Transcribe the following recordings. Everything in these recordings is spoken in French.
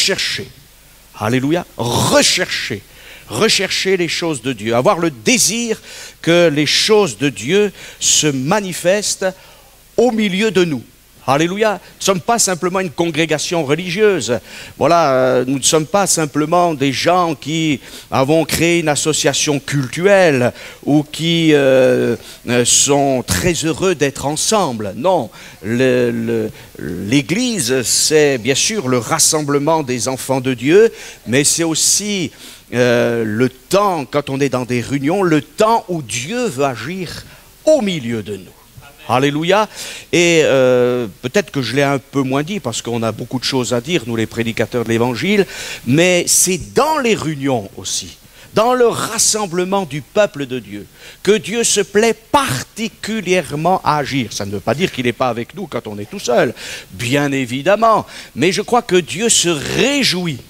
rechercher. Alléluia, rechercher. Rechercher les choses de Dieu, avoir le désir que les choses de Dieu se manifestent au milieu de nous. Alléluia, nous ne sommes pas simplement une congrégation religieuse. Voilà, nous ne sommes pas simplement des gens qui avons créé une association cultuelle ou qui sont très heureux d'être ensemble. Non, l'Église, c'est bien sûr le rassemblement des enfants de Dieu, mais c'est aussi le temps, quand on est dans des réunions, le temps où Dieu veut agir au milieu de nous. Alléluia. Et peut-être que je l'ai un peu moins dit parce qu'on a beaucoup de choses à dire, nous les prédicateurs de l'Évangile, mais c'est dans les réunions aussi, dans le rassemblement du peuple de Dieu, que Dieu se plaît particulièrement à agir. Ça ne veut pas dire qu'il n'est pas avec nous quand on est tout seul, bien évidemment, mais je crois que Dieu se réjouit.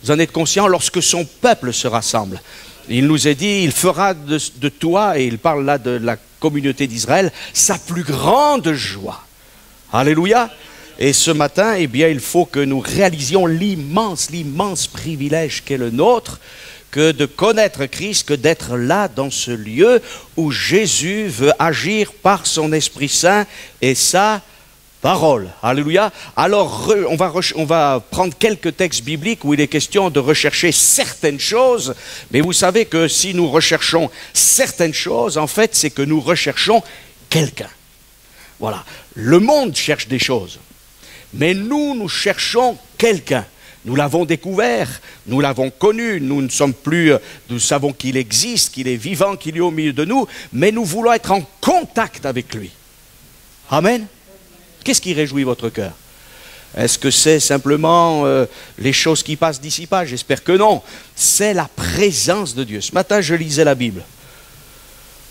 Vous en êtes conscient lorsque son peuple se rassemble. Il nous est dit, il fera de toi, et il parle là de la communauté d'Israël, sa plus grande joie. Alléluia. Et ce matin, eh bien, il faut que nous réalisions l'immense privilège qu'est le nôtre, que de connaître Christ, que d'être là dans ce lieu où Jésus veut agir par son Esprit Saint et sa parole. Alléluia. Alors, on va prendre quelques textes bibliques où il est question de rechercher certaines choses. Mais vous savez que si nous recherchons certaines choses, en fait, c'est que nous recherchons quelqu'un. Voilà. Le monde cherche des choses. Mais nous cherchons quelqu'un. Nous l'avons découvert, nous l'avons connu, nous savons qu'il existe, qu'il est vivant, qu'il est au milieu de nous, mais nous voulons être en contact avec lui. Amen. Qu'est-ce qui réjouit votre cœur? Est-ce que c'est simplement les choses qui passent d'ici-bas? J'espère que non. C'est la présence de Dieu. Ce matin, je lisais la Bible.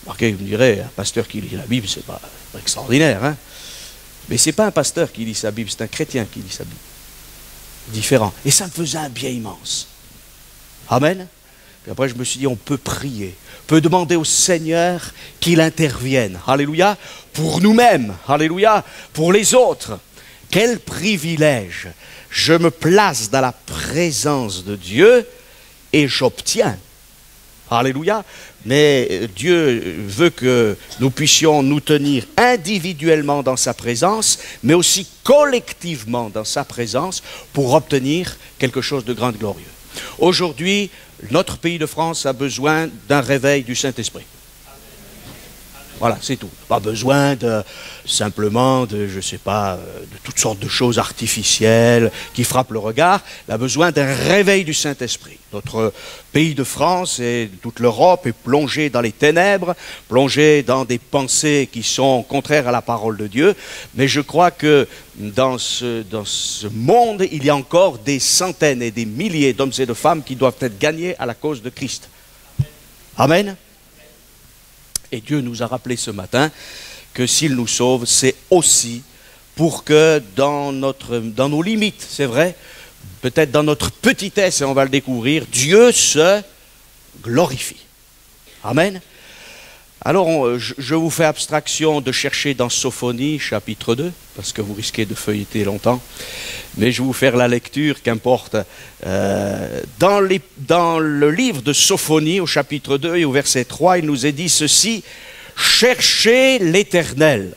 Remarquez, vous me direz, un pasteur qui lit la Bible, c'est pas extraordinaire, hein? Mais ce n'est pas un pasteur qui lit sa Bible, c'est un chrétien qui lit sa Bible. Différent. Et ça me faisait un bien immense. Amen. Puis après, je me suis dit, on peut prier, on peut demander au Seigneur qu'il intervienne. Alléluia. Pour nous-mêmes. Alléluia. Pour les autres. Quel privilège. Je me place dans la présence de Dieu et j'obtiens. Alléluia. Mais Dieu veut que nous puissions nous tenir individuellement dans sa présence, mais aussi collectivement dans sa présence pour obtenir quelque chose de grand et glorieux. Aujourd'hui, notre pays de France a besoin d'un réveil du Saint-Esprit. Voilà, c'est tout. Pas besoin simplement de toutes sortes de choses artificielles qui frappent le regard. Il a besoin d'un réveil du Saint-Esprit. Notre pays de France et toute l'Europe est plongé dans les ténèbres, plongé dans des pensées qui sont contraires à la parole de Dieu. Mais je crois que dans ce monde, il y a encore des centaines et des milliers d'hommes et de femmes qui doivent être gagnés à la cause de Christ. Amen. Et Dieu nous a rappelé ce matin que s'il nous sauve, c'est aussi pour que dans nos limites, c'est vrai, peut-être dans notre petitesse, et on va le découvrir, Dieu se glorifie. Amen. Alors, je vous fais abstraction de chercher dans Sophonie, chapitre 2, parce que vous risquez de feuilleter longtemps, mais je vais vous faire la lecture, qu'importe. Dans le livre de Sophonie, au chapitre 2 et au verset 3, il nous est dit ceci, « Cherchez l'Éternel ».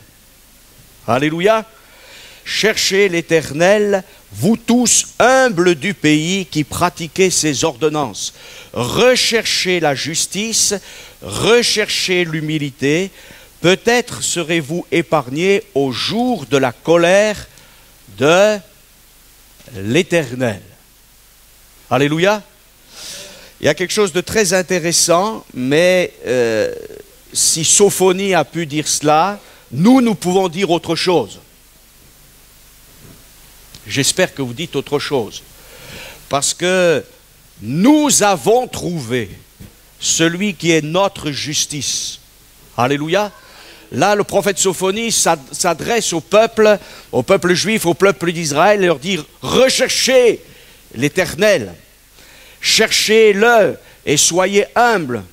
Alléluia. « Cherchez l'Éternel, vous tous humbles du pays qui pratiquez ses ordonnances. Recherchez la justice, recherchez l'humilité. Peut-être serez-vous épargnés au jour de la colère de l'Éternel. » Alléluia. Il y a quelque chose de très intéressant, mais si Sophonie a pu dire cela, nous pouvons dire autre chose. J'espère que vous dites autre chose. Parce que nous avons trouvé celui qui est notre justice. Alléluia. Là, le prophète Sophonie s'adresse au peuple juif, au peuple d'Israël, et leur dit « Recherchez l'Éternel, cherchez-le et soyez humbles. »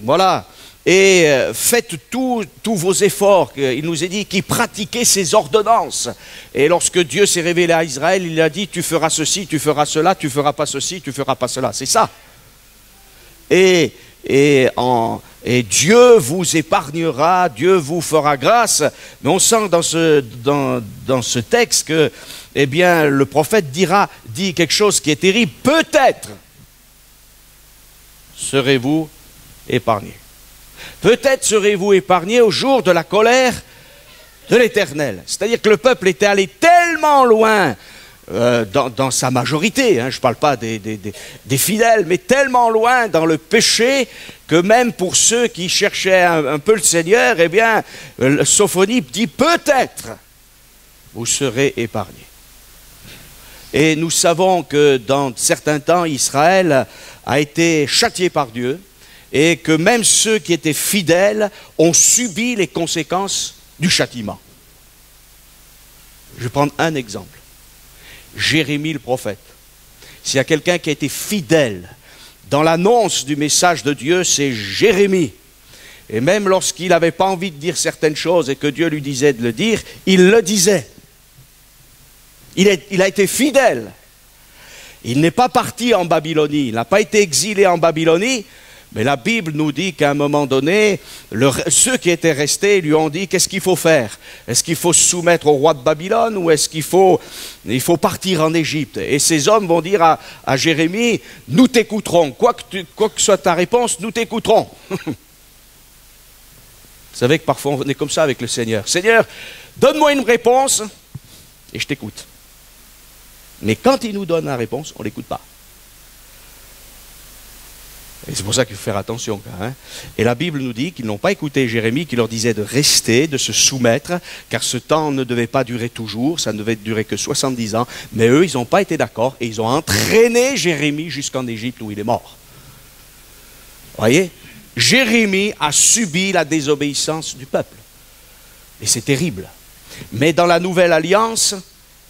Voilà. et faites tous vos efforts. Il nous est dit qui pratiquaient ses ordonnances. Et lorsque Dieu s'est révélé à Israël, il a dit tu feras ceci, tu feras cela, tu feras pas ceci, tu feras pas cela. C'est ça. Et Dieu vous épargnera, Dieu vous fera grâce. Mais on sent dans ce texte que, eh bien, le prophète dit quelque chose qui est terrible. Peut-être serez-vous épargnés. Peut-être serez-vous épargnés au jour de la colère de l'Éternel. C'est-à-dire que le peuple était allé tellement loin dans sa majorité, hein, je ne parle pas des fidèles, mais tellement loin dans le péché que même pour ceux qui cherchaient un peu le Seigneur, eh bien, Sophonie dit peut-être vous serez épargnés. Et nous savons que dans certains temps, Israël a été châtié par Dieu et que même ceux qui étaient fidèles ont subi les conséquences du châtiment. Je vais prendre un exemple. Jérémie le prophète. S'il y a quelqu'un qui a été fidèle dans l'annonce du message de Dieu, c'est Jérémie. Et même lorsqu'il n'avait pas envie de dire certaines choses et que Dieu lui disait de le dire, il le disait. Il a été fidèle. Il n'est pas parti en Babylonie, il n'a pas été exilé en Babylonie, mais la Bible nous dit qu'à un moment donné, ceux qui étaient restés lui ont dit qu'est-ce qu'il faut faire? Est-ce qu'il faut se soumettre au roi de Babylone ou est-ce qu'il faut partir en Égypte? Et ces hommes vont dire à Jérémie, nous t'écouterons, quoi que soit ta réponse, nous t'écouterons. Vous savez que parfois on est comme ça avec le Seigneur. Seigneur, donne-moi une réponse et je t'écoute. Mais quand il nous donne la réponse, on ne l'écoute pas. Et c'est pour ça qu'il faut faire attention. Hein. Et la Bible nous dit qu'ils n'ont pas écouté Jérémie qui leur disait de rester, de se soumettre, car ce temps ne devait pas durer toujours, ça ne devait durer que 70 ans. Mais eux, ils n'ont pas été d'accord et ils ont entraîné Jérémie jusqu'en Égypte où il est mort. Vous voyez? Jérémie a subi la désobéissance du peuple. Et c'est terrible. Mais dans la nouvelle alliance,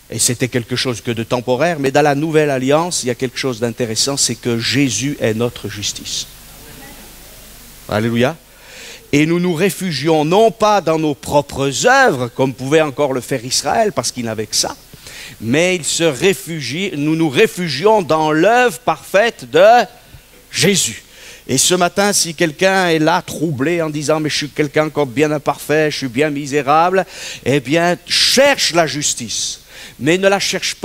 et c'était quelque chose que de temporaire, mais dans la nouvelle alliance, il y a quelque chose d'intéressant, c'est que Jésus est notre justice. Alléluia. Et nous nous réfugions non pas dans nos propres œuvres, comme pouvait encore le faire Israël, parce qu'il n'avait que ça, mais nous nous réfugions dans l'œuvre parfaite de Jésus. Et ce matin, si quelqu'un est là troublé en disant « mais je suis quelqu'un encore bien imparfait, je suis bien misérable », eh bien, cherche la justice. Mais ne cherche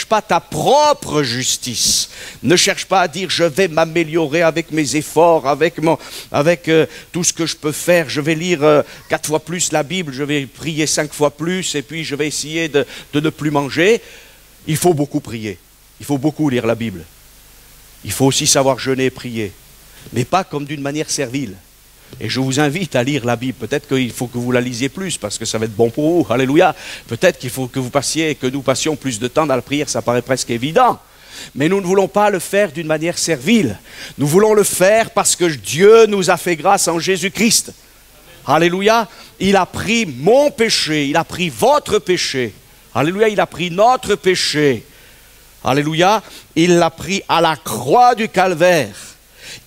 pas ta propre justice. Ne cherche pas à dire je vais m'améliorer avec mes efforts, avec tout ce que je peux faire. Je vais lire 4 fois plus la Bible, je vais prier 5 fois plus et puis je vais essayer de ne plus manger. Il faut beaucoup prier. Il faut beaucoup lire la Bible. Il faut aussi savoir jeûner et prier. Mais pas comme d'une manière servile. Et je vous invite à lire la Bible. Peut-être qu'il faut que vous la lisiez plus parce que ça va être bon pour vous. Alléluia. Peut-être qu'il faut que nous passions plus de temps dans la prière. Ça paraît presque évident. Mais nous ne voulons pas le faire d'une manière servile. Nous voulons le faire parce que Dieu nous a fait grâce en Jésus-Christ. Alléluia. Il a pris mon péché. Il a pris votre péché. Alléluia. Il a pris notre péché. Alléluia. Il l'a pris à la croix du calvaire.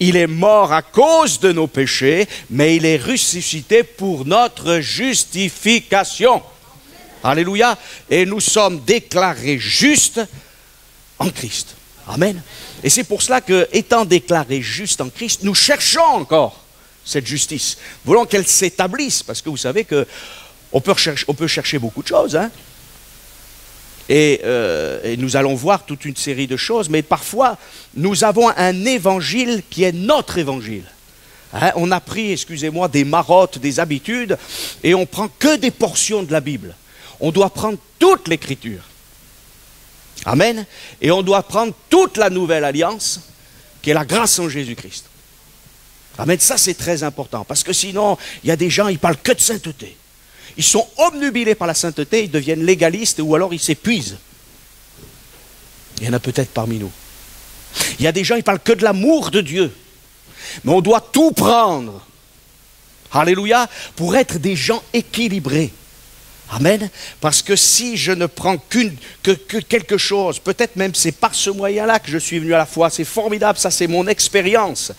Il est mort à cause de nos péchés, mais il est ressuscité pour notre justification. Alléluia. Et nous sommes déclarés justes en Christ. Amen. Et c'est pour cela que, étant déclarés justes en Christ, nous cherchons encore cette justice. Nous voulons qu'elle s'établisse, parce que vous savez qu'on peut chercher beaucoup de choses, hein. Et nous allons voir toute une série de choses, mais parfois, nous avons un évangile qui est notre évangile. Hein, on a pris, excusez-moi, des marottes, des habitudes, et on prend que des portions de la Bible. On doit prendre toute l'Écriture. Amen. Et on doit prendre toute la nouvelle alliance, qui est la grâce en Jésus-Christ. Amen. Ça, c'est très important, parce que sinon, il y a des gens, ils parlent que de sainteté. Ils sont obnubilés par la sainteté, ils deviennent légalistes ou alors ils s'épuisent. Il y en a peut-être parmi nous. Il y a des gens, ils parlent que de l'amour de Dieu. Mais on doit tout prendre. Alléluia, pour être des gens équilibrés. Amen. Parce que si je ne prends que quelque chose, peut-être même c'est par ce moyen-là que je suis venu à la foi. C'est formidable, ça c'est mon expérience.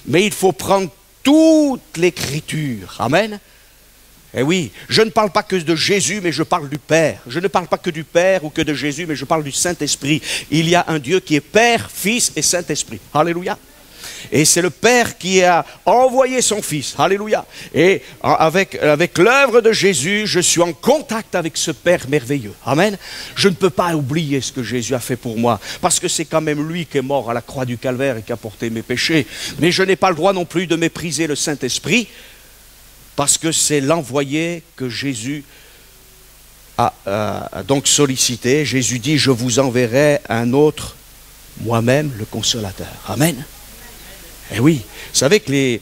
Mais il faut prendre toute l'Écriture. Amen. Eh oui, je ne parle pas que de Jésus, mais je parle du Père. Je ne parle pas que du Père ou que de Jésus, mais je parle du Saint-Esprit. Il y a un Dieu qui est Père, Fils et Saint-Esprit. Alléluia. Et c'est le Père qui a envoyé son Fils. Alléluia. Et avec l'œuvre de Jésus, je suis en contact avec ce Père merveilleux. Amen. Je ne peux pas oublier ce que Jésus a fait pour moi, parce que c'est quand même lui qui est mort à la croix du Calvaire et qui a porté mes péchés. Mais je n'ai pas le droit non plus de mépriser le Saint-Esprit, parce que c'est l'envoyé que Jésus a donc sollicité. Jésus dit, je vous enverrai un autre, moi-même, le Consolateur. Amen. Eh oui, vous savez que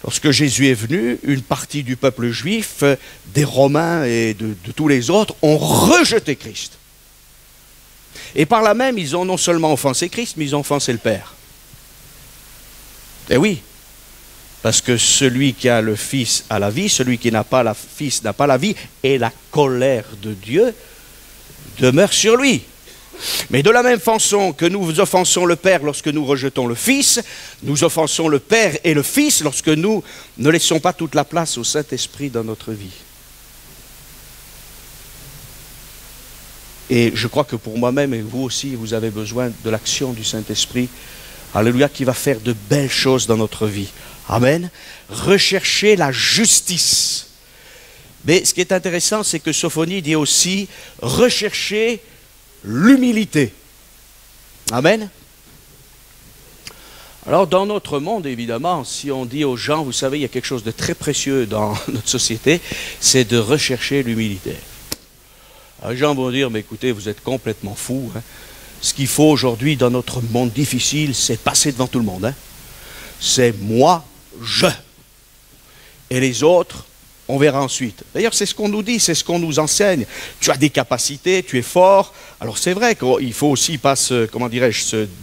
lorsque Jésus est venu, une partie du peuple juif, des Romains et de tous les autres, ont rejeté Christ. Et par là même, ils ont non seulement offensé Christ, mais ils ont offensé le Père. Eh oui. Parce que celui qui a le Fils a la vie, celui qui n'a pas le Fils n'a pas la vie, et la colère de Dieu demeure sur lui. Mais de la même façon que nous offensons le Père lorsque nous rejetons le Fils, nous offensons le Père et le Fils lorsque nous ne laissons pas toute la place au Saint-Esprit dans notre vie. Et je crois que pour moi-même et vous aussi, vous avez besoin de l'action du Saint-Esprit, alléluia, qui va faire de belles choses dans notre vie. Amen. Rechercher la justice. Mais ce qui est intéressant, c'est que Sophonie dit aussi rechercher l'humilité. Amen. Alors dans notre monde, évidemment, si on dit aux gens, vous savez, il y a quelque chose de très précieux dans notre société, c'est de rechercher l'humilité. Les gens vont dire, mais écoutez, vous êtes complètement fous. Hein. Ce qu'il faut aujourd'hui dans notre monde difficile, c'est passer devant tout le monde. Hein. C'est moi, je. Et les autres, on verra ensuite. D'ailleurs, c'est ce qu'on nous dit, c'est ce qu'on nous enseigne. Tu as des capacités, tu es fort. Alors c'est vrai qu'il faut aussi pas se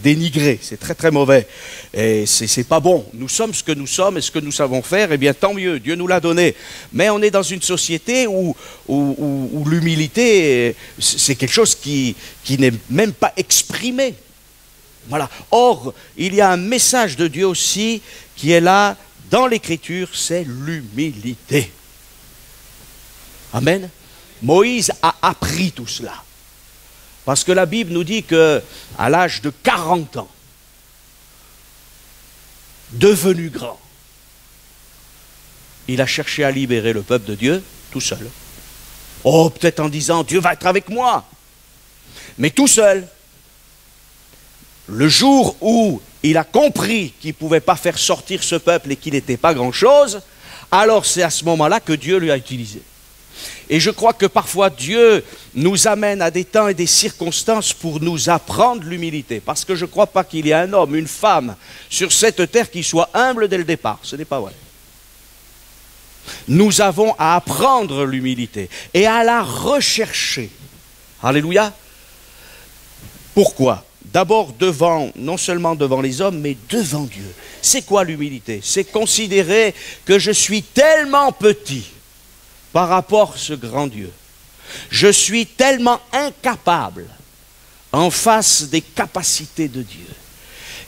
dénigrer. C'est très très mauvais. Et c'est pas bon. Nous sommes ce que nous sommes et ce que nous savons faire, eh bien tant mieux, Dieu nous l'a donné. Mais on est dans une société où l'humilité, c'est quelque chose qui n'est même pas exprimé. Voilà. Or, il y a un message de Dieu aussi qui est là dans l'Écriture, c'est l'humilité. Amen. Moïse a appris tout cela. Parce que la Bible nous dit qu'à l'âge de 40 ans, devenu grand, il a cherché à libérer le peuple de Dieu tout seul. Oh, peut-être en disant, Dieu va être avec moi. Mais tout seul. Le jour où il a compris qu'il ne pouvait pas faire sortir ce peuple et qu'il n'était pas grand-chose, alors c'est à ce moment-là que Dieu lui a utilisé. Et je crois que parfois Dieu nous amène à des temps et des circonstances pour nous apprendre l'humilité. Parce que je ne crois pas qu'il y ait un homme, une femme sur cette terre qui soit humble dès le départ. Ce n'est pas vrai. Nous avons à apprendre l'humilité et à la rechercher. Alléluia. Pourquoi ? D'abord non seulement devant les hommes, mais devant Dieu. C'est quoi l'humilité? C'est considérer que je suis tellement petit par rapport à ce grand Dieu. Je suis tellement incapable en face des capacités de Dieu.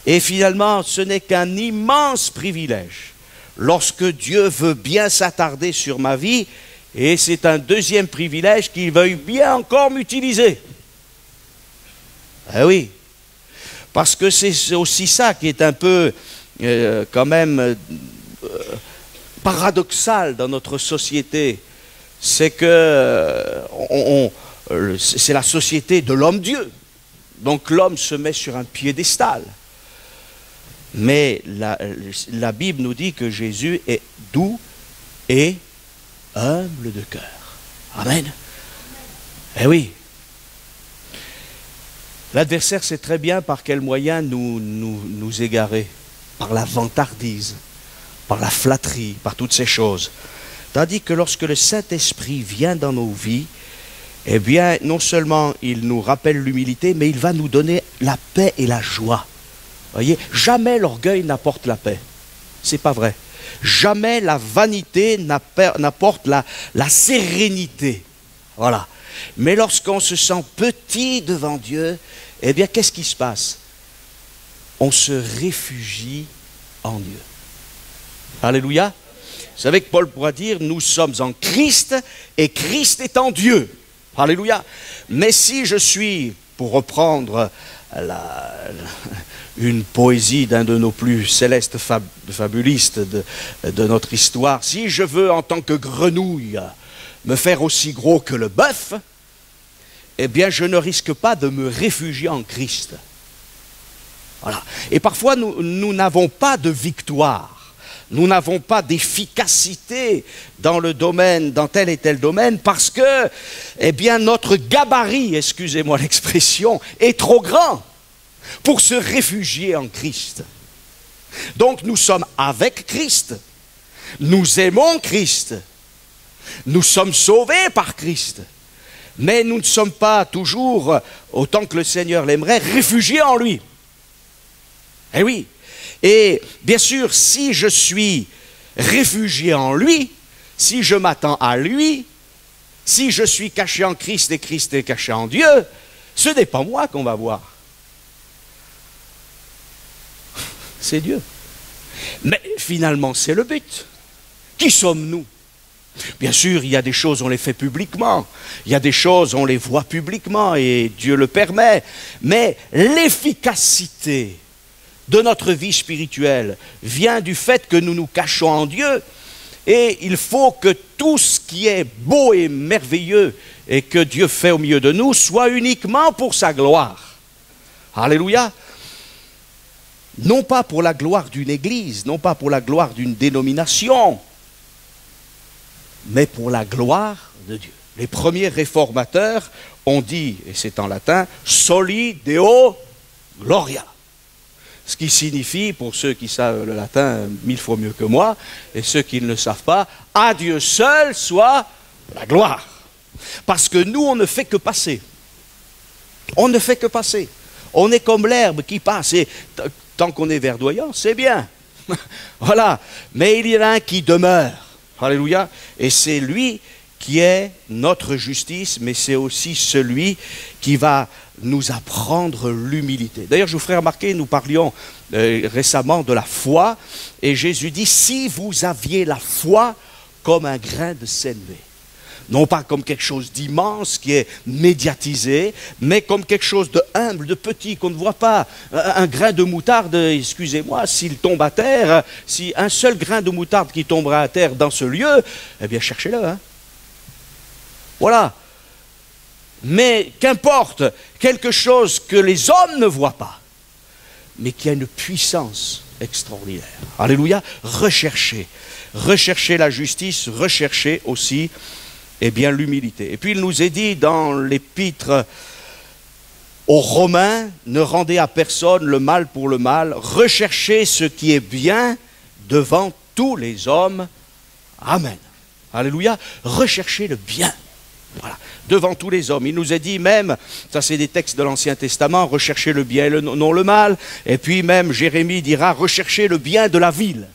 Et finalement, ce n'est qu'un immense privilège lorsque Dieu veut bien s'attarder sur ma vie, et c'est un deuxième privilège qu'il veuille bien encore m'utiliser. Eh oui. Parce que c'est aussi ça qui est un peu, quand même, paradoxal dans notre société. C'est que c'est la société de l'homme-dieu. Donc l'homme se met sur un piédestal. Mais la Bible nous dit que Jésus est doux et humble de cœur. Amen. Eh oui. L'adversaire sait très bien par quel moyen nous égarer. Par la vantardise, par la flatterie, par toutes ces choses. Tandis que lorsque le Saint-Esprit vient dans nos vies, eh bien, non seulement il nous rappelle l'humilité, mais il va nous donner la paix et la joie. Voyez, jamais l'orgueil n'apporte la paix. C'est pas vrai. Jamais la vanité n'apporte la sérénité. Voilà. Mais lorsqu'on se sent petit devant Dieu, eh bien, qu'est-ce qui se passe? On se réfugie en Dieu. Alléluia. Vous savez que Paul pourra dire, nous sommes en Christ et Christ est en Dieu. Alléluia. Mais si je suis, pour reprendre une poésie d'un de nos plus célestes fabulistes de notre histoire, si je veux en tant que grenouille me faire aussi gros que le bœuf, eh bien je ne risque pas de me réfugier en Christ. Voilà. Et parfois nous n'avons pas de victoire. Nous n'avons pas d'efficacité dans le domaine, dans tel et tel domaine, parce que, eh bien, notre gabarit, excusez-moi l'expression, est trop grand pour se réfugier en Christ. Donc, nous sommes avec Christ. Nous aimons Christ. Nous sommes sauvés par Christ. Mais nous ne sommes pas toujours, autant que le Seigneur l'aimerait, réfugiés en lui. Eh oui. Et bien sûr, si je suis réfugié en lui, si je m'attends à lui, si je suis caché en Christ et Christ est caché en Dieu, ce n'est pas moi qu'on va voir. C'est Dieu. Mais finalement, c'est le but. Qui sommes-nous? Bien sûr, il y a des choses, on les fait publiquement. Il y a des choses, on les voit publiquement et Dieu le permet. Mais l'efficacité de notre vie spirituelle vient du fait que nous nous cachons en Dieu, et il faut que tout ce qui est beau et merveilleux et que Dieu fait au milieu de nous soit uniquement pour sa gloire. Alléluia. Non pas pour la gloire d'une église, non pas pour la gloire d'une dénomination, mais pour la gloire de Dieu. Les premiers réformateurs ont dit, et c'est en latin, soli deo gloria. Ce qui signifie, pour ceux qui savent le latin 1000 fois mieux que moi, et ceux qui ne le savent pas, à Dieu seul soit la gloire. Parce que nous, on ne fait que passer. On ne fait que passer. On est comme l'herbe qui passe, et tant qu'on est verdoyant, c'est bien. Voilà. Mais il y en a un qui demeure. Alléluia. Et c'est lui qui est notre justice, mais c'est aussi celui qui va nous apprendre l'humilité. D'ailleurs, je vous ferai remarquer, nous parlions récemment de la foi, et Jésus dit, si vous aviez la foi comme un grain de sénévé, non pas comme quelque chose d'immense qui est médiatisé, mais comme quelque chose de humble, de petit, qu'on ne voit pas. Un grain de moutarde, excusez-moi, s'il tombe à terre, si un seul grain de moutarde qui tombera à terre dans ce lieu, eh bien cherchez-le, hein. Voilà. Mais qu'importe, quelque chose que les hommes ne voient pas, mais qui a une puissance extraordinaire. Alléluia. Recherchez la justice, recherchez aussi, eh bien, l'humilité. Et puis il nous est dit dans l'épître aux Romains, ne rendez à personne le mal pour le mal, recherchez ce qui est bien devant tous les hommes. Amen. Alléluia. Recherchez le bien. Voilà, devant tous les hommes. Il nous est dit même, ça c'est des textes de l'Ancien Testament, recherchez le bien et non le mal. Et puis même Jérémie dira, recherchez le bien de la ville.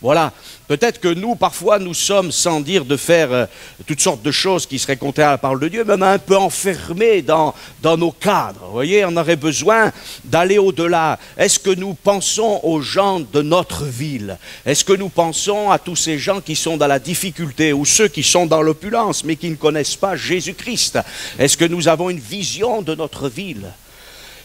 Voilà, peut-être que nous, parfois, nous sommes, sans dire de faire toutes sortes de choses qui seraient contraires à la parole de Dieu, même un peu enfermés dans nos cadres. Vous voyez, on aurait besoin d'aller au-delà. Est-ce que nous pensons aux gens de notre ville? Est-ce que nous pensons à tous ces gens qui sont dans la difficulté ou ceux qui sont dans l'opulence mais qui ne connaissent pas Jésus-Christ? Est-ce que nous avons une vision de notre ville?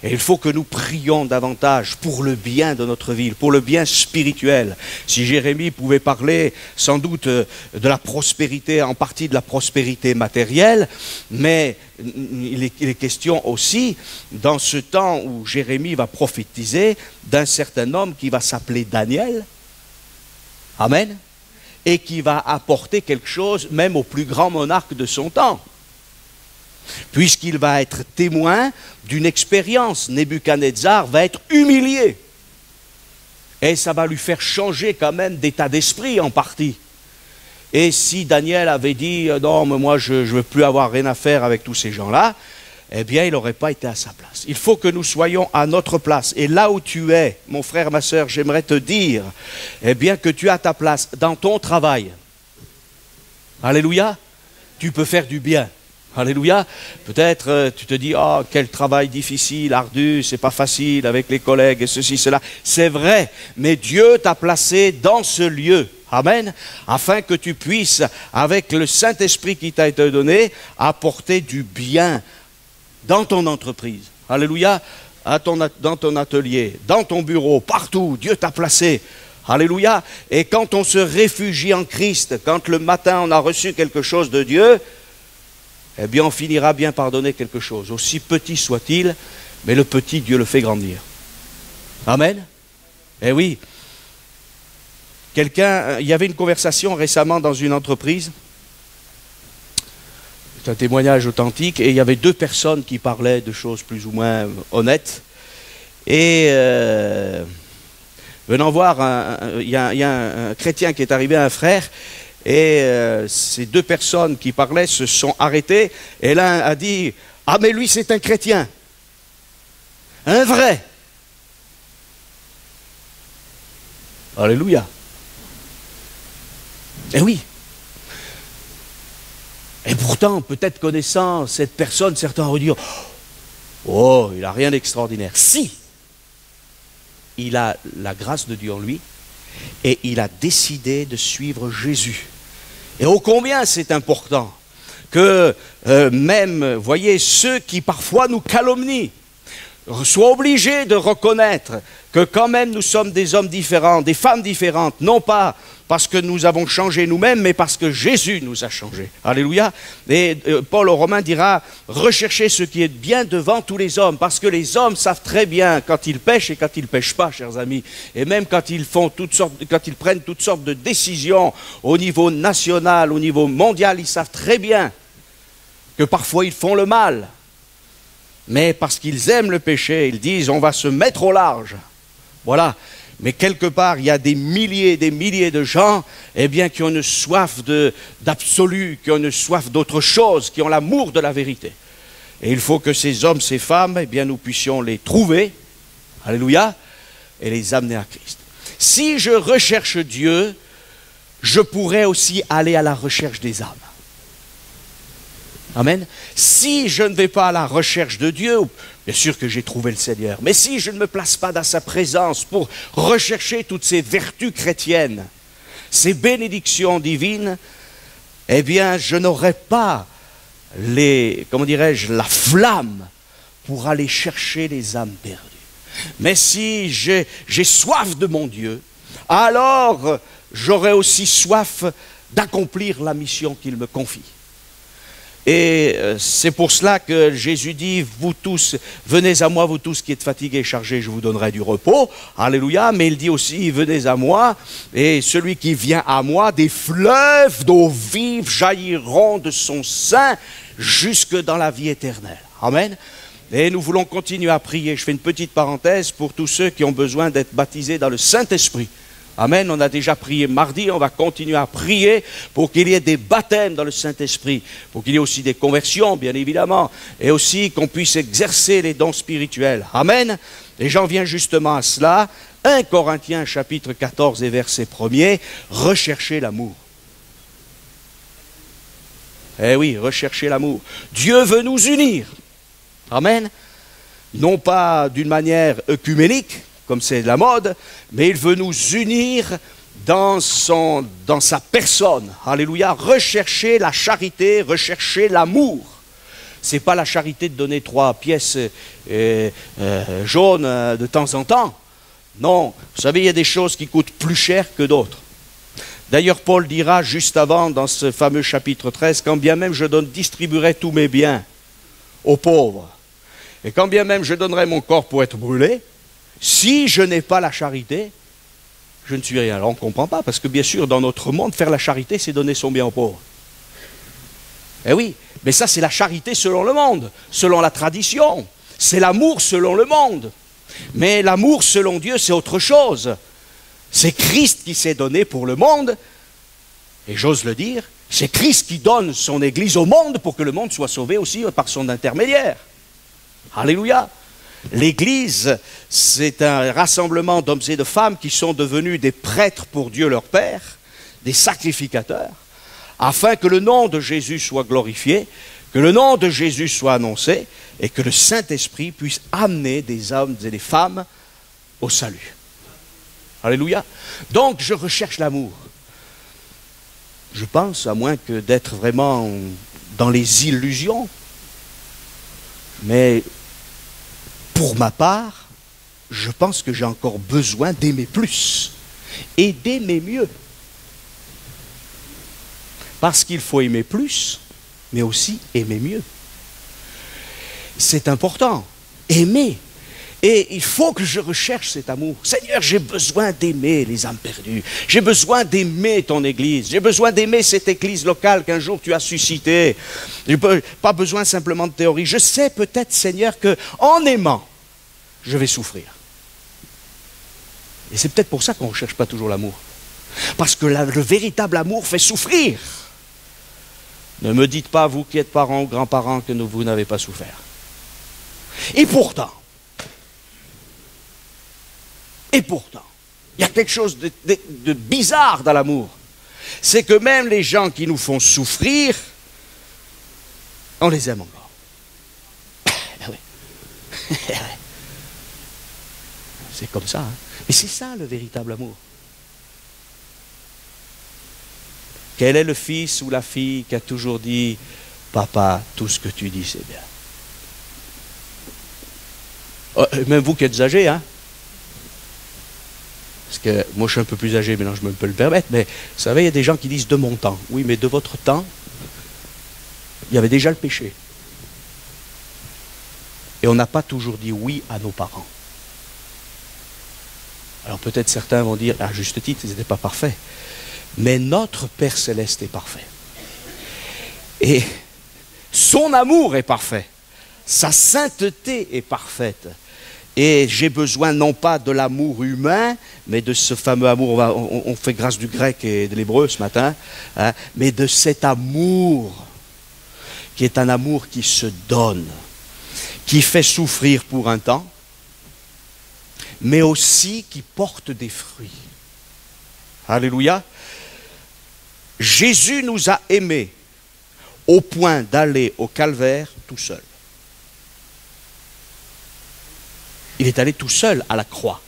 Et il faut que nous prions davantage pour le bien de notre ville, pour le bien spirituel. Si Jérémie pouvait parler sans doute de la prospérité, en partie de la prospérité matérielle, mais il est question aussi, dans ce temps où Jérémie va prophétiser, d'un certain homme qui va s'appeler Daniel, amen, et qui va apporter quelque chose même au plus grand monarque de son temps. Puisqu'il va être témoin d'une expérience. Nebuchadnezzar va être humilié. Et ça va lui faire changer quand même d'état d'esprit en partie. Et si Daniel avait dit « Non, mais moi je ne veux plus avoir rien à faire avec tous ces gens-là », eh bien il n'aurait pas été à sa place. Il faut que nous soyons à notre place. Et là où tu es, mon frère, ma sœur, j'aimerais te dire, eh bien que tu as ta place dans ton travail. Alléluia. Tu peux faire du bien. Alléluia. Peut-être tu te dis, oh, quel travail difficile, ardu, c'est pas facile avec les collègues et ceci, cela. C'est vrai, mais Dieu t'a placé dans ce lieu. Amen. Afin que tu puisses, avec le Saint-Esprit qui t'a été donné, apporter du bien dans ton entreprise. Alléluia. Dans ton atelier, dans ton bureau, partout, Dieu t'a placé. Alléluia. Et quand on se réfugie en Christ, quand le matin on a reçu quelque chose de Dieu, eh bien on finira bien par donner quelque chose, aussi petit soit-il, mais le petit, Dieu le fait grandir. Amen. Eh oui. Il y avait une conversation récemment dans une entreprise, c'est un témoignage authentique, et il y avait deux personnes qui parlaient de choses plus ou moins honnêtes. Et venant voir, il y a un chrétien qui est arrivé à un frère, et ces deux personnes qui parlaient se sont arrêtées, et l'un a dit, « Ah mais lui c'est un chrétien, un vrai !» Alléluia. Eh oui. Et pourtant, peut-être connaissant cette personne, certains auraient dit, oh, il n'a rien d'extraordinaire. Si, il a la grâce de Dieu en lui, et il a décidé de suivre Jésus. Et ô combien c'est important que même, voyez, ceux qui parfois nous calomnient, soient obligés de reconnaître que quand même nous sommes des hommes différents, des femmes différentes, non pas parce que nous avons changé nous-mêmes, mais parce que Jésus nous a changés. Alléluia. Et Paul aux Romains dira, recherchez ce qui est bien devant tous les hommes, parce que les hommes savent très bien quand ils pêchent et quand ils ne pêchent pas, chers amis. Et même quand ils prennent toutes sortes de décisions au niveau national, au niveau mondial, ils savent très bien que parfois ils font le mal. Mais parce qu'ils aiment le péché, ils disent, on va se mettre au large. Voilà. Mais quelque part, il y a des milliers et des milliers de gens, eh bien, qui ont une soif d'absolu, qui ont une soif d'autre chose, qui ont l'amour de la vérité. Et il faut que ces hommes, ces femmes, eh bien, nous puissions les trouver, alléluia, et les amener à Christ. Si je recherche Dieu, je pourrais aussi aller à la recherche des âmes. Amen. Si je ne vais pas à la recherche de Dieu, bien sûr que j'ai trouvé le Seigneur, mais si je ne me place pas dans sa présence pour rechercher toutes ces vertus chrétiennes, ces bénédictions divines, eh bien, je n'aurai pas la flamme pour aller chercher les âmes perdues. Mais si j'ai soif de mon Dieu, alors j'aurai aussi soif d'accomplir la mission qu'il me confie. Et c'est pour cela que Jésus dit, vous tous, venez à moi, vous tous qui êtes fatigués et chargés, je vous donnerai du repos. Alléluia. Mais il dit aussi, venez à moi, et celui qui vient à moi, des fleuves d'eau vive jailliront de son sein jusque dans la vie éternelle. Amen. Et nous voulons continuer à prier. Je fais une petite parenthèse pour tous ceux qui ont besoin d'être baptisés dans le Saint-Esprit. Amen, on a déjà prié mardi, on va continuer à prier pour qu'il y ait des baptêmes dans le Saint-Esprit, pour qu'il y ait aussi des conversions, bien évidemment, et aussi qu'on puisse exercer les dons spirituels. Amen. Et j'en viens justement à cela. 1 Corinthiens chapitre 14 et verset 1er, recherchez l'amour. Eh oui, recherchez l'amour. Dieu veut nous unir. Amen. Non pas d'une manière œcuménique, comme c'est la mode, mais il veut nous unir dans sa personne. Alléluia. Rechercher la charité, rechercher l'amour. Ce n'est pas la charité de donner 3 pièces jaunes de temps en temps. Non, vous savez, il y a des choses qui coûtent plus cher que d'autres. D'ailleurs, Paul dira juste avant, dans ce fameux chapitre 13, « Quand bien même je distribuerai tous mes biens aux pauvres, et quand bien même je donnerai mon corps pour être brûlé, si je n'ai pas la charité, je ne suis rien. » Alors on ne comprend pas, parce que bien sûr, dans notre monde, faire la charité, c'est donner son bien aux pauvres. Eh oui, mais ça c'est la charité selon le monde, selon la tradition. C'est l'amour selon le monde. Mais l'amour selon Dieu, c'est autre chose. C'est Christ qui s'est donné pour le monde, et j'ose le dire, c'est Christ qui donne son Église au monde pour que le monde soit sauvé aussi par son intermédiaire. Alléluia. L'Église, c'est un rassemblement d'hommes et de femmes qui sont devenus des prêtres pour Dieu leur Père, des sacrificateurs, afin que le nom de Jésus soit glorifié, Que le nom de Jésus soit annoncé et que le Saint-Esprit puisse amener des hommes et des femmes au salut. Alléluia. Donc je recherche l'amour. Je pense, à moins que d'être vraiment dans les illusions. Mais pour ma part, je pense que j'ai encore besoin d'aimer plus et d'aimer mieux. Parce qu'il faut aimer plus, mais aussi aimer mieux. C'est important, aimer. Et il faut que je recherche cet amour. Seigneur, j'ai besoin d'aimer les âmes perdues. J'ai besoin d'aimer ton Église. J'ai besoin d'aimer cette Église locale qu'un jour tu as suscitée. Je n'ai pas besoin simplement de théorie. Je sais peut-être, Seigneur, qu'en aimant, je vais souffrir. Et c'est peut-être pour ça qu'on ne recherche pas toujours l'amour. Parce que le véritable amour fait souffrir. Ne me dites pas, vous qui êtes parents ou grands-parents, que vous n'avez pas souffert. Et pourtant, il y a quelque chose de bizarre dans l'amour. C'est que même les gens qui nous font souffrir, on les aime encore. C'est comme ça. Hein? Mais c'est ça le véritable amour. Quel est le fils ou la fille qui a toujours dit « Papa, tout ce que tu dis, c'est bien ». Même vous qui êtes âgés, hein? Parce que moi je suis un peu plus âgé, maintenant je me peux le permettre, mais vous savez, il y a des gens qui disent de mon temps. Oui, mais de votre temps, il y avait déjà le péché. Et on n'a pas toujours dit oui à nos parents. Alors peut-être certains vont dire, à juste titre, ils n'étaient pas parfaits. Mais notre Père Céleste est parfait. Et son amour est parfait. Sa sainteté est parfaite. Et j'ai besoin non pas de l'amour humain, mais de ce fameux amour, on fait grâce du grec et de l'hébreu ce matin, hein, mais de cet amour, qui est un amour qui se donne, qui fait souffrir pour un temps, mais aussi qui porte des fruits. Alléluia. Jésus nous a aimés au point d'aller au calvaire tout seul. Il est allé tout seul à la croix.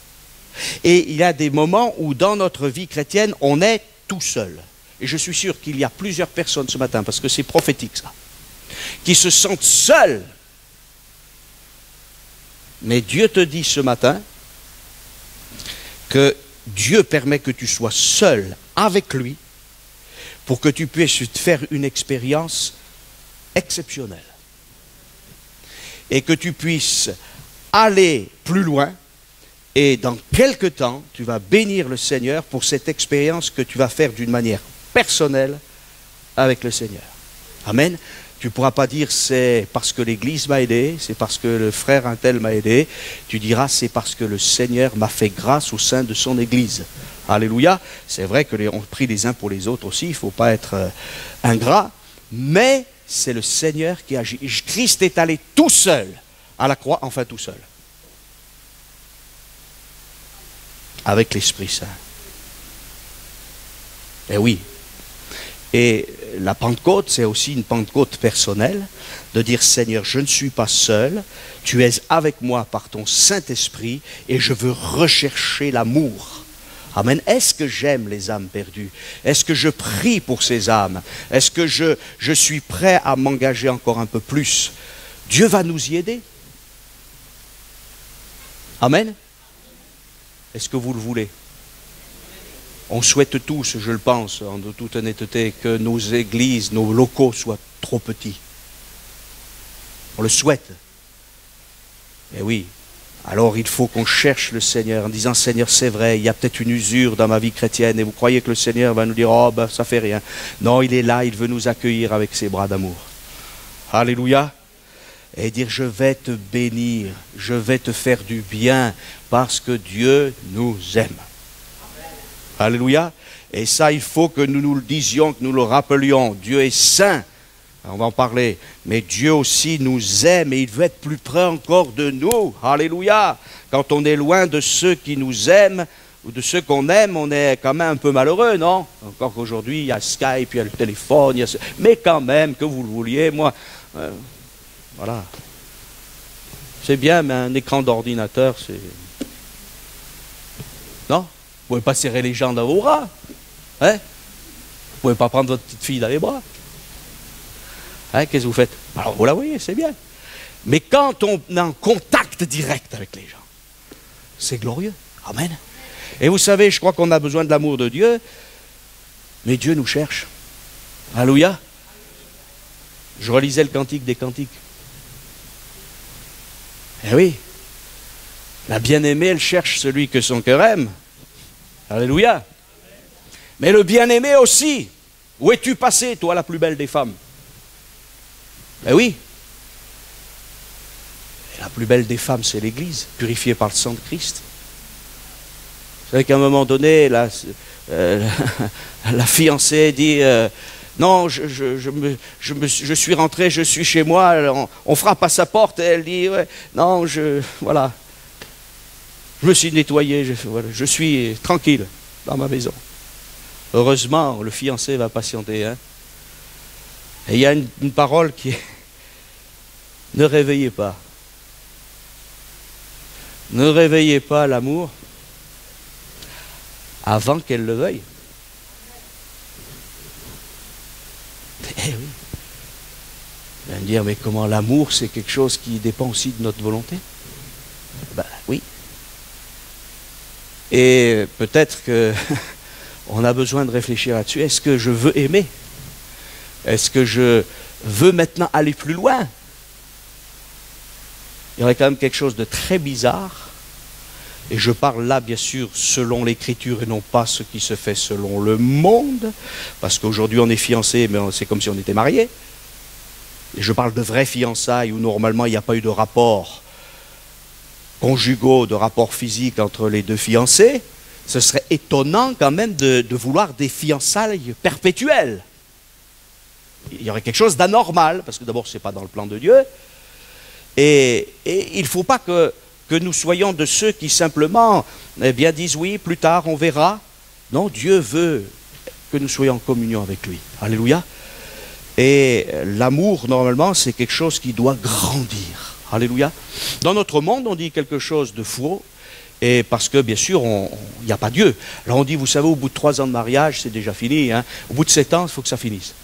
Et il y a des moments où dans notre vie chrétienne, on est tout seul. Et je suis sûr qu'il y a plusieurs personnes ce matin, parce que c'est prophétique ça, qui se sentent seuls. Mais Dieu te dit ce matin que Dieu permet que tu sois seul avec lui pour que tu puisses faire une expérience exceptionnelle. Et que tu puisses aller plus loin et dans quelque temps, tu vas bénir le Seigneur pour cette expérience que tu vas faire d'une manière personnelle avec le Seigneur. Amen. Tu ne pourras pas dire c'est parce que l'Église m'a aidé, c'est parce que le frère un tel m'a aidé. Tu diras c'est parce que le Seigneur m'a fait grâce au sein de son Église. Alléluia. C'est vrai qu'on prie les uns pour les autres aussi, il ne faut pas être ingrat, mais c'est le Seigneur qui agit. Christ est allé tout seul à la croix, enfin tout seul. Avec l'Esprit Saint. Eh oui. Et la Pentecôte, c'est aussi une Pentecôte personnelle, de dire Seigneur, je ne suis pas seul, tu es avec moi par ton Saint-Esprit et je veux rechercher l'amour. Amen. Est-ce que j'aime les âmes perdues? Est-ce que je prie pour ces âmes? Est-ce que je suis prêt à m'engager encore un peu plus? Dieu va nous y aider. Amen. Est-ce que vous le voulez? On souhaite tous, je le pense, en toute honnêteté, que nos églises, nos locaux soient trop petits. On le souhaite. Eh oui. Alors il faut qu'on cherche le Seigneur en disant, Seigneur, c'est vrai, il y a peut-être une usure dans ma vie chrétienne et vous croyez que le Seigneur va nous dire, oh ben ça fait rien. Non, il est là, il veut nous accueillir avec ses bras d'amour. Alléluia. Et dire, je vais te bénir, je vais te faire du bien, parce que Dieu nous aime. Alléluia. Et ça, il faut que nous nous le disions, que nous le rappelions. Dieu est saint, on va en parler, mais Dieu aussi nous aime et il veut être plus près encore de nous. Alléluia. Quand on est loin de ceux qui nous aiment, ou de ceux qu'on aime, on est quand même un peu malheureux, non? Encore qu'aujourd'hui, il y a Skype, il y a le téléphone, mais quand même, que vous le vouliez, moi, Voilà. C'est bien, mais un écran d'ordinateur, c'est... Non? Vous ne pouvez pas serrer les gens dans vos bras. Hein? Vous ne pouvez pas prendre votre petite fille dans les bras. Hein? Qu'est-ce que vous faites? Alors, vous la voyez, c'est bien. Mais quand on est en contact direct avec les gens, c'est glorieux. Amen. Et vous savez, je crois qu'on a besoin de l'amour de Dieu, mais Dieu nous cherche. Alléluia. Je relisais le Cantique des Cantiques. Eh oui, la bien-aimée, elle cherche celui que son cœur aime. Alléluia. Mais le bien-aimé aussi. Où es-tu passé, toi, la plus belle des femmes? Eh oui. Et la plus belle des femmes, c'est l'Église, purifiée par le sang de Christ. Vous savez qu'à un moment donné, la fiancée dit... non, je suis rentré, je suis chez moi, on frappe à sa porte et elle dit, ouais, non, voilà, je me suis nettoyé, je suis tranquille dans ma maison. Heureusement, le fiancé va patienter. Hein. Et il y a une parole qui est, ne réveillez pas. Ne réveillez pas l'amour avant qu'elle le veuille. Eh oui. Vous allez me dire, mais comment l'amour, c'est quelque chose qui dépend aussi de notre volonté? Ben oui. Et peut-être qu'on a besoin de réfléchir là-dessus. Est-ce que je veux aimer? Est-ce que je veux maintenant aller plus loin? Il y aurait quand même quelque chose de très bizarre. Et je parle là, bien sûr, selon l'Écriture et non pas ce qui se fait selon le monde. Parce qu'aujourd'hui, on est fiancés, mais c'est comme si on était mariés. Et je parle de vraies fiançailles où normalement, il n'y a pas eu de rapport conjugaux, de rapport physique entre les deux fiancés. Ce serait étonnant quand même de vouloir des fiançailles perpétuelles. Il y aurait quelque chose d'anormal, parce que d'abord, ce n'est pas dans le plan de Dieu. Et il ne faut pas que nous soyons de ceux qui simplement bien, disent oui, plus tard on verra. Non, Dieu veut que nous soyons en communion avec lui. Alléluia. Et l'amour, normalement, c'est quelque chose qui doit grandir. Alléluia. Dans notre monde, on dit quelque chose de faux, et parce que, bien sûr, il n'y a pas Dieu. Alors on dit, vous savez, au bout de 3 ans de mariage, c'est déjà fini. Hein. Au bout de 7 ans, il faut que ça finisse.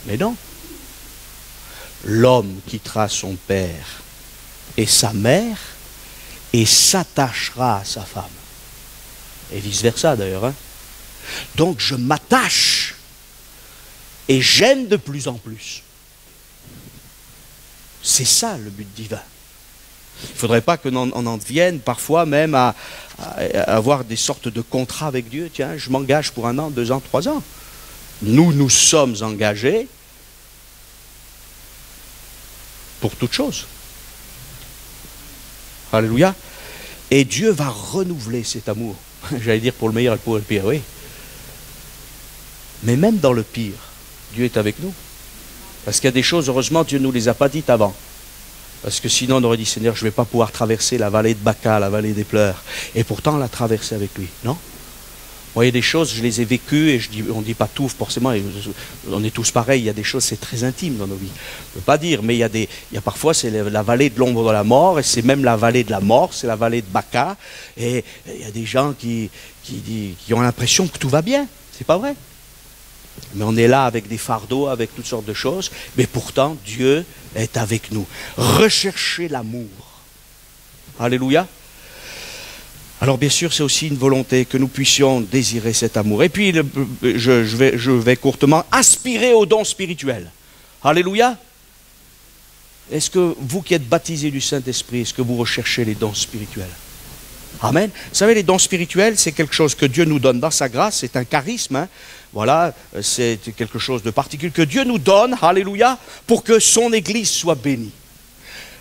Mais non. L'homme quittera son père et sa mère et s'attachera à sa femme. Et vice-versa d'ailleurs. Hein. Donc je m'attache et j'aime de plus en plus. C'est ça le but divin. Il ne faudrait pas qu'on en vienne parfois même à avoir des sortes de contrats avec Dieu. Tiens, je m'engage pour 1 an, 2 ans, 3 ans. Nous sommes engagés pour toute chose. Alléluia. Et Dieu va renouveler cet amour. J'allais dire pour le meilleur et pour le pire, oui. Mais même dans le pire, Dieu est avec nous. Parce qu'il y a des choses, heureusement, Dieu ne nous les a pas dites avant. Parce que sinon, on aurait dit, Seigneur, je ne vais pas pouvoir traverser la vallée de Baca, la vallée des pleurs. Et pourtant, on l'a traversée avec lui, non? Vous voyez, des choses, je les ai vécues, et on ne dit pas tout forcément, on est tous pareils, il y a des choses, c'est très intime dans nos vies. Je ne peux pas dire, mais il y a parfois, c'est la vallée de l'ombre de la mort, et c'est même la vallée de la mort, c'est la vallée de Baca, et il y a des gens qui ont l'impression que tout va bien, c'est pas vrai. Mais on est là avec des fardeaux, avec toutes sortes de choses, mais pourtant, Dieu est avec nous. Recherchez l'amour. Alléluia. Alors bien sûr, c'est aussi une volonté que nous puissions désirer cet amour. Et puis, je vais courtement aspirer aux dons spirituels. Alléluia. Est-ce que vous qui êtes baptisés du Saint-Esprit, est-ce que vous recherchez les dons spirituels? Amen. Vous savez, les dons spirituels, c'est quelque chose que Dieu nous donne dans sa grâce, c'est un charisme. Hein. Voilà, c'est quelque chose de particulier que Dieu nous donne, alléluia, pour que son Église soit bénie.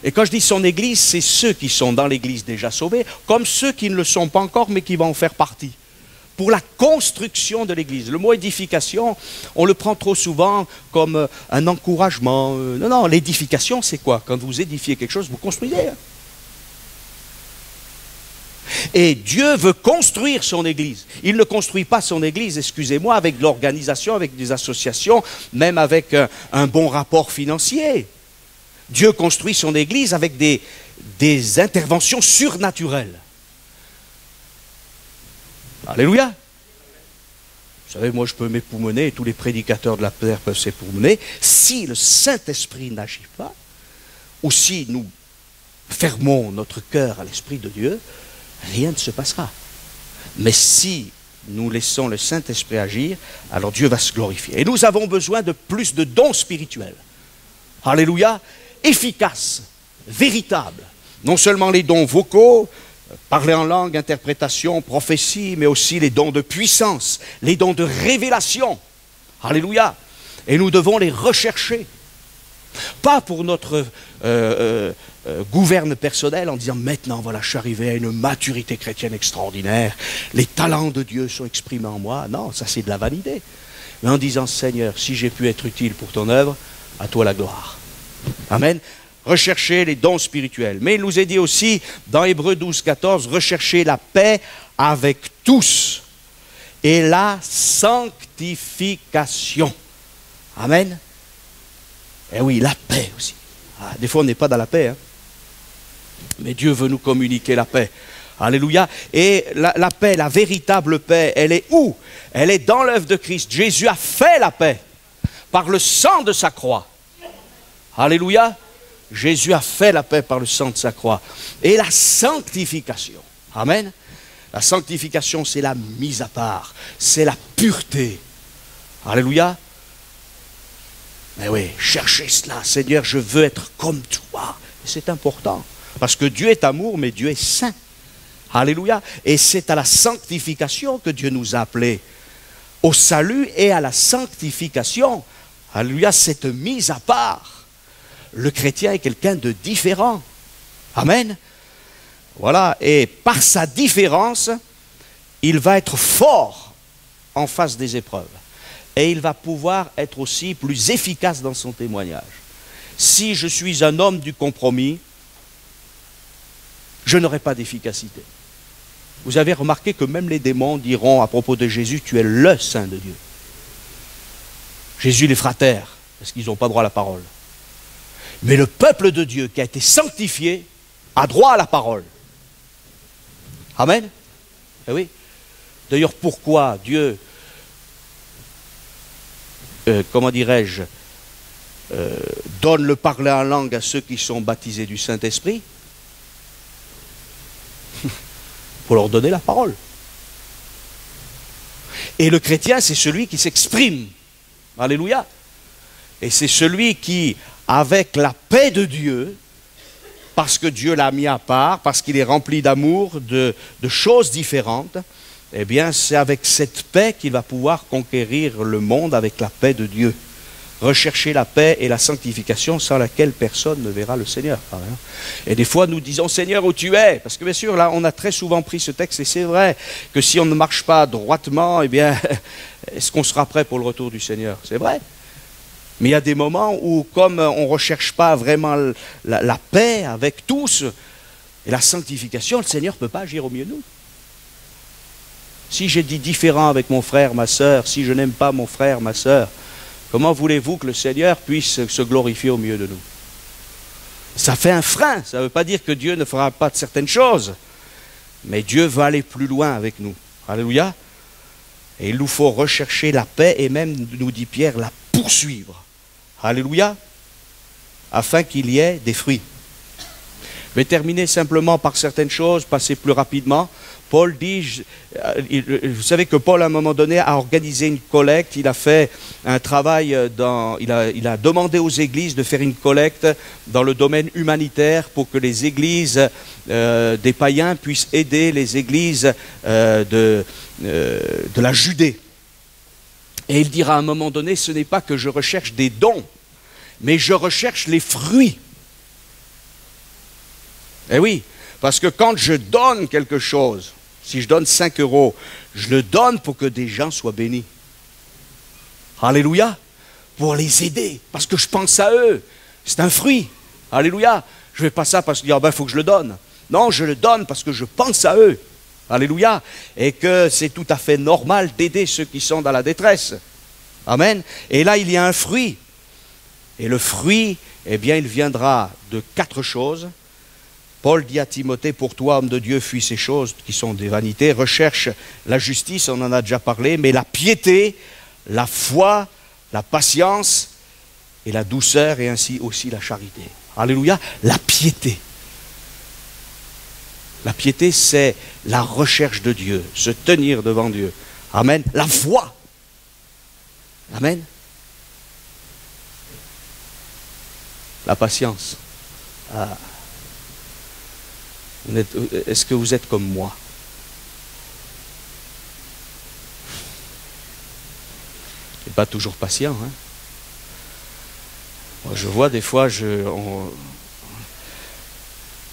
Et quand je dis son Église, c'est ceux qui sont dans l'Église déjà sauvés, comme ceux qui ne le sont pas encore, mais qui vont en faire partie. Pour la construction de l'Église. Le mot édification, on le prend trop souvent comme un encouragement. Non, non, l'édification, c'est quoi? Quand vous édifiez quelque chose, vous construisez. Et Dieu veut construire son Église. Il ne construit pas son Église, excusez-moi, avec de l'organisation, avec des associations, même avec un bon rapport financier. Dieu construit son Église avec des interventions surnaturelles. Alléluia. Vous savez, moi je peux m'époumoner, et tous les prédicateurs de la terre peuvent s'époumoner. Si le Saint-Esprit n'agit pas, ou si nous fermons notre cœur à l'Esprit de Dieu, rien ne se passera. Mais si nous laissons le Saint-Esprit agir, alors Dieu va se glorifier. Et nous avons besoin de plus de dons spirituels. Alléluia, efficaces, véritables. Non seulement les dons vocaux, parler en langue, interprétation, prophétie, mais aussi les dons de puissance, les dons de révélation. Alléluia. Et nous devons les rechercher. Pas pour notre gouverne personnel en disant maintenant voilà je suis arrivé à une maturité chrétienne extraordinaire, les talents de Dieu sont exprimés en moi. Non, ça c'est de la vanité. Mais en disant Seigneur, si j'ai pu être utile pour ton œuvre, à toi la gloire. Amen. Rechercher les dons spirituels. Mais il nous est dit aussi dans Hébreux 12, 14, rechercher la paix avec tous et la sanctification. Amen. Eh oui, la paix aussi. Ah, des fois, on n'est pas dans la paix. Hein. Mais Dieu veut nous communiquer la paix. Alléluia. Et la paix, la véritable paix, elle est où? Elle est dans l'œuvre de Christ. Jésus a fait la paix par le sang de sa croix. Alléluia. Jésus a fait la paix par le sang de sa croix. Et la sanctification. Amen. La sanctification, c'est la mise à part. C'est la pureté. Alléluia. Mais oui, cherchez cela. Seigneur, je veux être comme toi. C'est important. Parce que Dieu est amour, mais Dieu est saint. Alléluia. Et c'est à la sanctification que Dieu nous a appelés. Au salut et à la sanctification. Alléluia, cette mise à part. Le chrétien est quelqu'un de différent. Amen. Voilà. Et par sa différence, il va être fort en face des épreuves. Et il va pouvoir être aussi plus efficace dans son témoignage. Si je suis un homme du compromis, je n'aurai pas d'efficacité. Vous avez remarqué que même les démons diront à propos de Jésus, tu es le Saint de Dieu. Jésus les fera taire, parce qu'ils n'ont pas droit à la parole. Mais le peuple de Dieu qui a été sanctifié a droit à la parole. Amen. Eh oui. D'ailleurs, pourquoi Dieu... comment dirais-je, donne le parler en langue à ceux qui sont baptisés du Saint-Esprit pour leur donner la parole. Et le chrétien, c'est celui qui s'exprime. Alléluia. Et c'est celui qui, avec la paix de Dieu, parce que Dieu l'a mis à part, parce qu'il est rempli d'amour, de choses différentes, eh bien, c'est avec cette paix qu'il va pouvoir conquérir le monde avec la paix de Dieu. Rechercher la paix et la sanctification sans laquelle personne ne verra le Seigneur. Et des fois, nous disons, Seigneur, où tu es? Parce que bien sûr, là, on a très souvent pris ce texte et c'est vrai que si on ne marche pas droitement, eh bien, est-ce qu'on sera prêt pour le retour du Seigneur? C'est vrai. Mais il y a des moments où, comme on ne recherche pas vraiment la paix avec tous et la sanctification, le Seigneur ne peut pas agir au milieu de nous. Si j'ai dit différent avec mon frère, ma sœur, si je n'aime pas mon frère, ma sœur, comment voulez-vous que le Seigneur puisse se glorifier au milieu de nous? Ça fait un frein, ça ne veut pas dire que Dieu ne fera pas de certaines choses, mais Dieu veut aller plus loin avec nous. Alléluia. Et il nous faut rechercher la paix et même, nous dit Pierre, la poursuivre. Alléluia. Afin qu'il y ait des fruits. Je vais terminer simplement par certaines choses, passer plus rapidement. Paul dit, vous savez que Paul à un moment donné a organisé une collecte, il a fait un travail, il a demandé aux églises de faire une collecte dans le domaine humanitaire pour que les églises des païens puissent aider les églises de la Judée. Et il dira à un moment donné, ce n'est pas que je recherche des dons, mais je recherche les fruits. Eh oui, parce que quand je donne quelque chose, si je donne 5 €, je le donne pour que des gens soient bénis. Alléluia. Pour les aider, parce que je pense à eux. C'est un fruit. Alléluia. Je ne fais pas ça parce que il faut que je le donne. Non, je le donne parce que je pense à eux. Alléluia. Et que c'est tout à fait normal d'aider ceux qui sont dans la détresse. Amen. Et là, il y a un fruit. Et le fruit, eh bien, il viendra de 4 choses. Paul dit à Timothée, pour toi, homme de Dieu, fuis ces choses qui sont des vanités. Recherche la justice, on en a déjà parlé, mais la piété, la foi, la patience et la douceur et ainsi aussi la charité. Alléluia. La piété. La piété, c'est la recherche de Dieu, se tenir devant Dieu. Amen. La foi. Amen. La patience. Ah. Est-ce que vous êtes comme moi? Et pas toujours patient. Hein? Moi, je vois des fois, les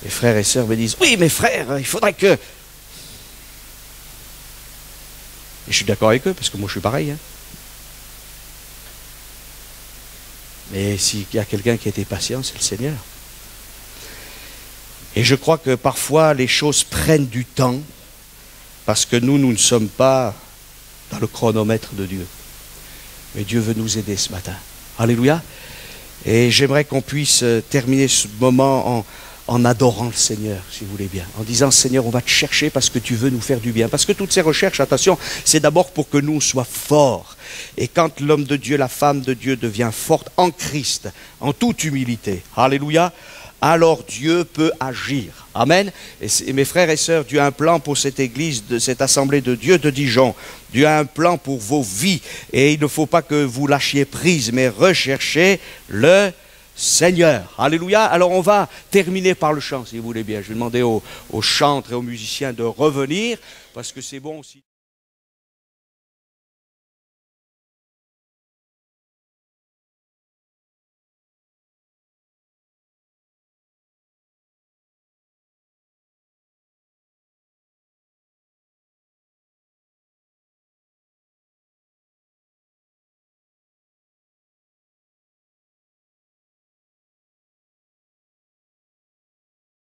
frères et sœurs me disent, oui, mes frères, il faudrait que... Et je suis d'accord avec eux, parce que moi je suis pareil. Hein? Mais s'il y a quelqu'un qui a été patient, c'est le Seigneur. Et je crois que parfois les choses prennent du temps parce que nous ne sommes pas dans le chronomètre de Dieu. Mais Dieu veut nous aider ce matin. Alléluia. Et j'aimerais qu'on puisse terminer ce moment en adorant le Seigneur, si vous voulez bien. En disant, Seigneur, on va te chercher parce que tu veux nous faire du bien. Parce que toutes ces recherches, attention, c'est d'abord pour que nous soyons forts. Et quand l'homme de Dieu, la femme de Dieu devient forte en Christ, en toute humilité, alléluia, alors Dieu peut agir. Amen. Et mes frères et sœurs, Dieu a un plan pour cette église, de cette assemblée de Dieu de Dijon. Dieu a un plan pour vos vies. Et il ne faut pas que vous lâchiez prise, mais recherchez le Seigneur. Alléluia. Alors on va terminer par le chant, si vous voulez bien. Je vais demander aux chantres et aux musiciens de revenir, parce que c'est bon aussi.